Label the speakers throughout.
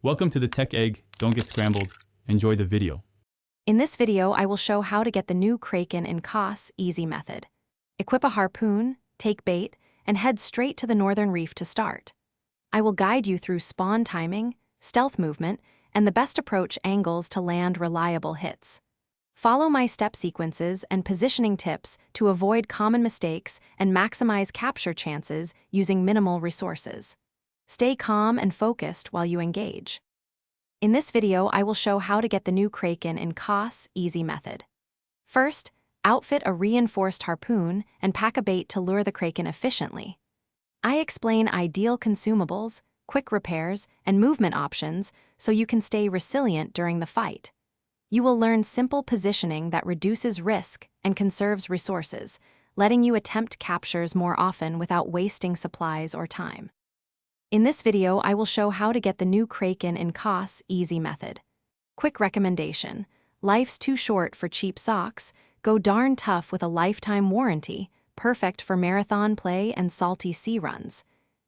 Speaker 1: Welcome to the Tech Egg. Don't get scrambled. Enjoy the video.
Speaker 2: In this video, I will show how to get the new Kraken in COS easy method. Equip a harpoon, take bait, and head straight to the northern reef to start. I will guide you through spawn timing, stealth movement, and the best approach angles to land reliable hits. Follow my step sequences and positioning tips to avoid common mistakes and maximize capture chances using minimal resources. Stay calm and focused while you engage. In this video, I will show how to get the new Kraken in COS easy method. First, outfit a reinforced harpoon and pack a bait to lure the Kraken efficiently. I explain ideal consumables, quick repairs, and movement options so you can stay resilient during the fight. You will learn simple positioning that reduces risk and conserves resources, letting you attempt captures more often without wasting supplies or time. In this video, I will show how to get the new Kraken in COS easy method. Quick recommendation: life's too short for cheap socks. Go darn tough with a lifetime warranty, perfect for marathon play and salty sea runs.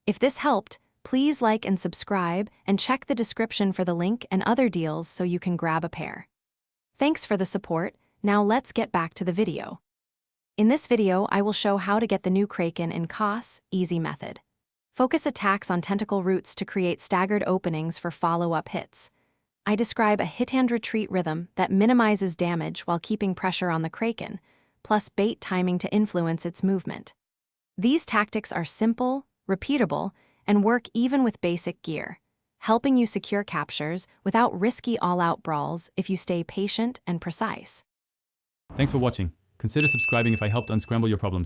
Speaker 2: If this helped, please like and subscribe and check the description for the link and other deals so you can grab a pair. Thanks for the support. Now let's get back to the video. In this video, I will show how to get the new Kraken in COS easy method. Focus attacks on tentacle roots to create staggered openings for follow-up hits. I describe a hit-and-retreat rhythm that minimizes damage while keeping pressure on the Kraken, plus bait timing to influence its movement. These tactics are simple, repeatable, and work even with basic gear, helping you secure captures without risky all-out brawls if you stay patient and precise.
Speaker 1: Thanks for watching. Consider subscribing if I helped unscramble your problems.